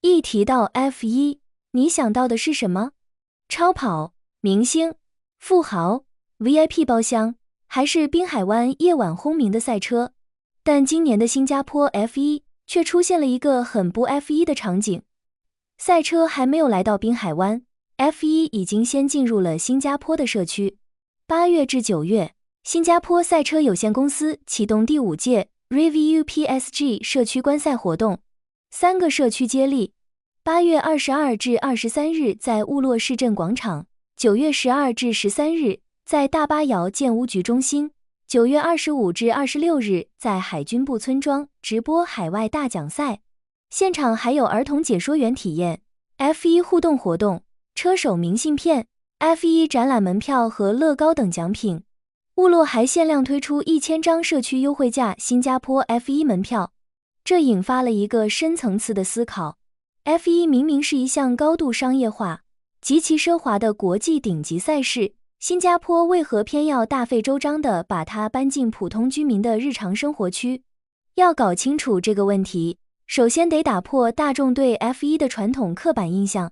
一提到 F1， 你想到的是什么？超跑、明星、富豪、VIP 包厢，还是滨海湾夜晚轰鸣的赛车？但今年的新加坡 F1 却出现了一个很不 F1 的场景。赛车还没有来到滨海湾， F1 已经先进入了新加坡的社区。8月至9月，新加坡赛车有限公司启动第5届 Review PSG 社区观赛活动，3个社区接力。8月22至23日在雾洛市镇广场，9月12至13日在大巴窑建屋局中心，9月25至26日在海军部村庄直播海外大奖赛，现场还有儿童解说员体验、F1 互动活动、车手明信片、F1 展览门票和乐高等奖品。雾洛还限量推出1000张社区优惠价新加坡 F1 门票，这引发了一个深层次的思考。F1 明明是一项高度商业化、极其奢华的国际顶级赛事，新加坡为何偏要大费周章地把它搬进普通居民的日常生活区？要搞清楚这个问题，首先得打破大众对 F1 的传统刻板印象。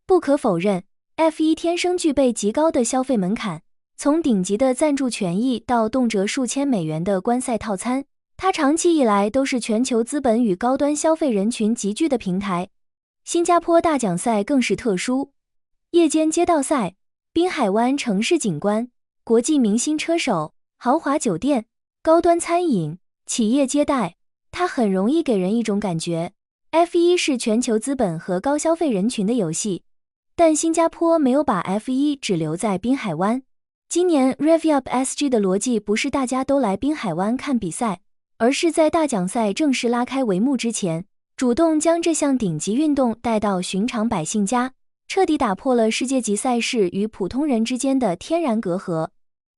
不可否认， F1 天生具备极高的消费门槛，从顶级的赞助权益到动辄数千美元的观赛套餐，它长期以来都是全球资本与高端消费人群集聚的平台。新加坡大奖赛更是特殊，夜间街道赛、滨海湾城市景观、国际明星车手、豪华酒店、高端餐饮、企业接待，它很容易给人一种感觉， F1 是全球资本和高消费人群的游戏。但新加坡没有把 F1 只留在滨海湾。今年 Review PSG 的逻辑不是大家都来滨海湾看比赛，而是在大奖赛正式拉开帷幕之前，主动将这项顶级运动带到寻常百姓家，彻底打破了世界级赛事与普通人之间的天然隔阂。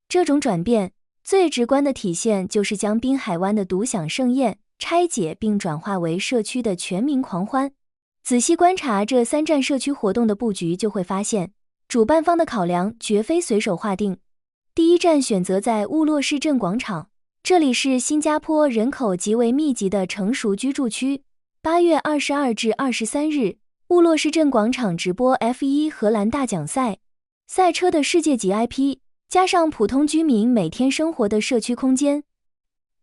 这种转变最直观的体现就是将滨海湾的独享盛宴拆解并转化为社区的全民狂欢。仔细观察这3站社区活动的布局，就会发现主办方的考量绝非随手划定。第一站选择在雾洛市镇广场，这里是新加坡人口极为密集的成熟居住区。8月22至23日，雾洛市镇广场直播 F1 荷兰大奖赛，赛车的世界级 IP， 加上普通居民每天生活的社区空间。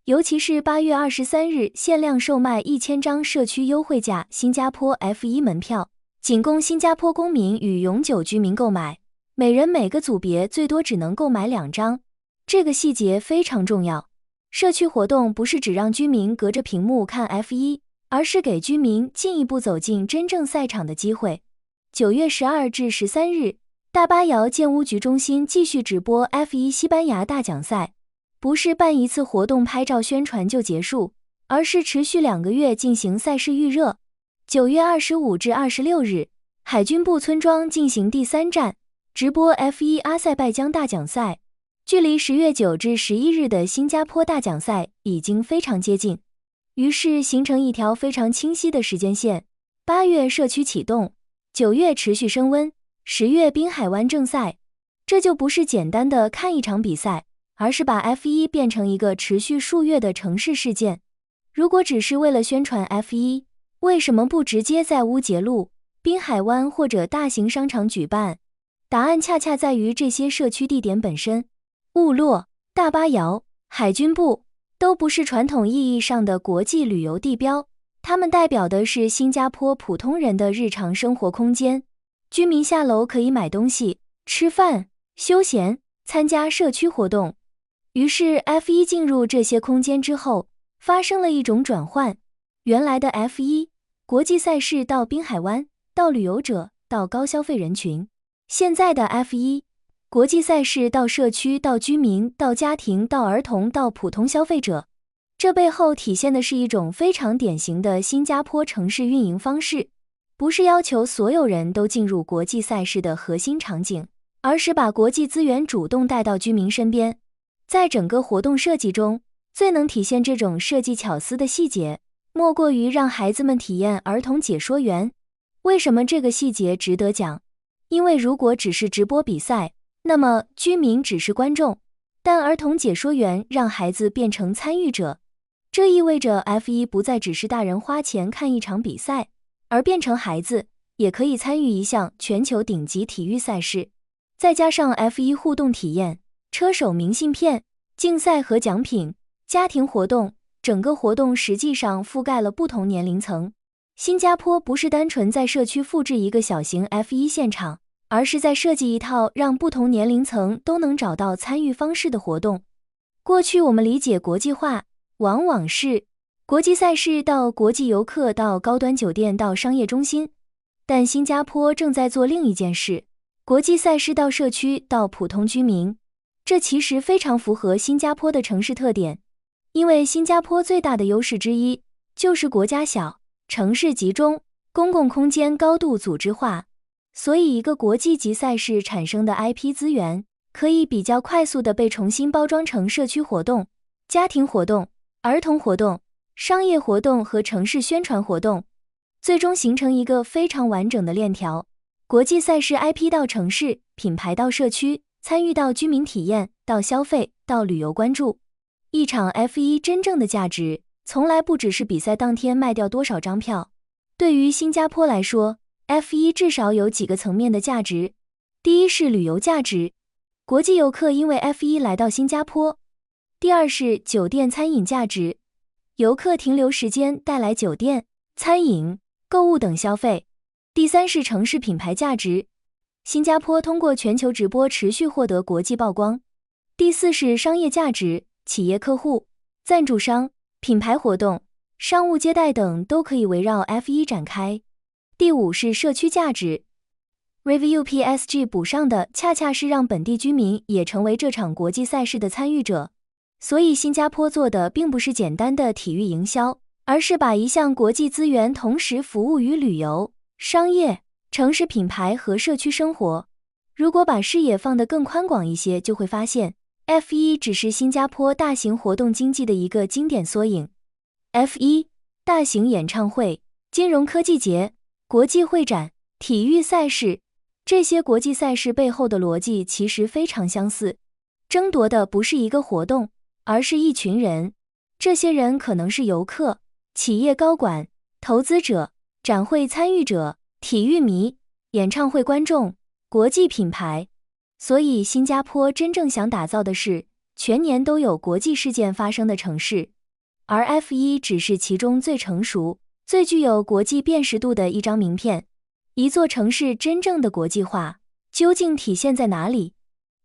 尤其是8月23日限量售卖1000张社区优惠价新加坡 F1 门票，仅供新加坡公民与永久居民购买，每人每个组别最多只能购买2张。这个细节非常重要，社区活动不是只让居民隔着屏幕看 F1， 而是给居民进一步走进真正赛场的机会。9月12至13日，大巴窑建屋局中心继续直播 F1 西班牙大奖赛，不是办一次活动拍照宣传就结束，而是持续2个月进行赛事预热。9月25至26日，海军部村庄进行第3站，直播 F1 阿塞拜疆大奖赛，距离10月9至11日的新加坡大奖赛已经非常接近，于是形成一条非常清晰的时间线。8月社区启动，9月持续升温，10月滨海湾正赛。这就不是简单的看一场比赛，而是把 F1 变成一个持续数月的城市事件。如果只是为了宣传 F1， 为什么不直接在乌节路、滨海湾或者大型商场举办？答案恰恰在于这些社区地点本身。雾洛、大巴窑、海军部都不是传统意义上的国际旅游地标，它们代表的是新加坡普通人的日常生活空间。居民下楼可以买东西、吃饭、休闲、参加社区活动。于是 F1 进入这些空间之后，发生了一种转换。原来的 F1 国际赛事到滨海湾，到旅游者，到高消费人群。现在的 F1 国际赛事到社区，到居民，到家庭，到儿童，到普通消费者。这背后体现的是一种非常典型的新加坡城市运营方式，不是要求所有人都进入国际赛事的核心场景，而是把国际资源主动带到居民身边。在整个活动设计中，最能体现这种设计巧思的细节，莫过于让孩子们体验儿童解说员。为什么这个细节值得讲？因为如果只是直播比赛，那么居民只是观众，但儿童解说员让孩子变成参与者。这意味着 F1 不再只是大人花钱看一场比赛，而变成孩子也可以参与一项全球顶级体育赛事。再加上 F1 互动体验、车手明信片、竞赛和奖品、家庭活动，整个活动实际上覆盖了不同年龄层。新加坡不是单纯在社区复制一个小型 F1 现场，而是在设计一套让不同年龄层都能找到参与方式的活动。过去我们理解国际化，往往是国际赛事到国际游客到高端酒店到商业中心，但新加坡正在做另一件事，国际赛事到社区到普通居民。这其实非常符合新加坡的城市特点，因为新加坡最大的优势之一就是国家小，城市集中，公共空间高度组织化，所以一个国际级赛事产生的 IP 资源可以比较快速地被重新包装成社区活动、家庭活动、儿童活动、商业活动和城市宣传活动，最终形成一个非常完整的链条。国际赛事 IP 到城市，品牌到社区，参与到居民体验，到消费，到旅游关注。一场 F1 真正的价值从来不只是比赛当天卖掉多少张票。对于新加坡来说， F1 至少有几个层面的价值。第一是旅游价值，国际游客因为 F1 来到新加坡。第二是酒店餐饮价值，游客停留时间带来酒店、餐饮、购物等消费。第三是城市品牌价值，新加坡通过全球直播持续获得国际曝光。第四是商业价值，企业客户、赞助商、品牌活动、商务接待等都可以围绕 F1 展开。第五是社区价值， RevUPSG 补上的恰恰是让本地居民也成为这场国际赛事的参与者。所以新加坡做的并不是简单的体育营销，而是把一项国际资源同时服务于旅游、商业、城市品牌和社区生活。如果把视野放得更宽广一些，就会发现 F1 只是新加坡大型活动经济的一个经典缩影。F1、大型演唱会、金融科技节、国际会展、体育赛事，这些国际赛事背后的逻辑其实非常相似，争夺的不是一个活动，而是一群人。这些人可能是游客、企业高管、投资者、展会参与者、体育迷、演唱会观众、国际品牌。所以新加坡真正想打造的是全年都有国际事件发生的城市，而 F1 只是其中最成熟、最具有国际辨识度的一张名片。一座城市真正的国际化究竟体现在哪里？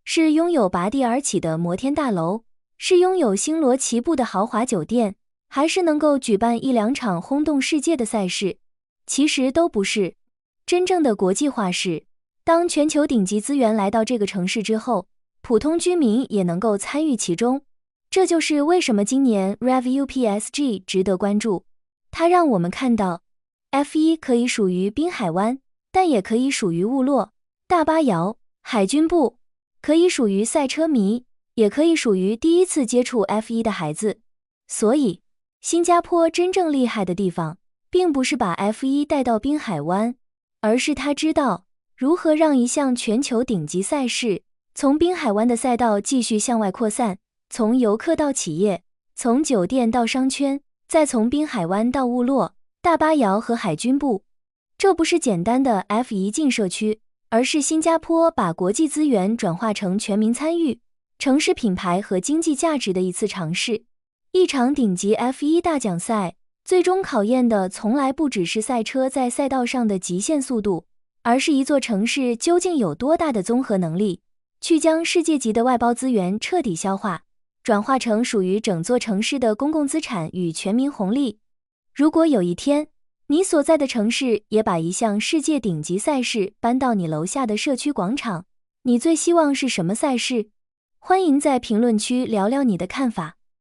是拥有拔地而起的摩天大楼，是拥有星罗棋布的豪华酒店，还是能够举办一两场轰动世界的赛事？其实都不是。真正的国际化是，当全球顶级资源来到这个城市之后，普通居民也能够参与其中。这就是为什么今年 RevUPSG 值得关注。它让我们看到 F1 可以属于滨海湾，但也可以属于雾洛、大巴窑、海军部，可以属于赛车迷，也可以属于第一次接触 F1 的孩子。所以新加坡真正厉害的地方并不是把 F1 带到滨海湾，而是他知道如何让一项全球顶级赛事从滨海湾的赛道继续向外扩散，从游客到企业，从酒店到商圈，再从滨海湾到雾洛、大巴窑和海军部。这不是简单的 F1 进社区，而是新加坡把国际资源转化成全民参与、城市品牌和经济价值的一次尝试。一场顶级 F1 大奖赛最终考验的从来不只是赛车在赛道上的极限速度，而是一座城市究竟有多大的综合能力，去将世界级的外包资源彻底消化，转化成属于整座城市的公共资产与全民红利。如果有一天，你所在的城市也把一项世界顶级赛事搬到你楼下的社区广场，你最希望是什么赛事？欢迎在评论区聊聊你的看法。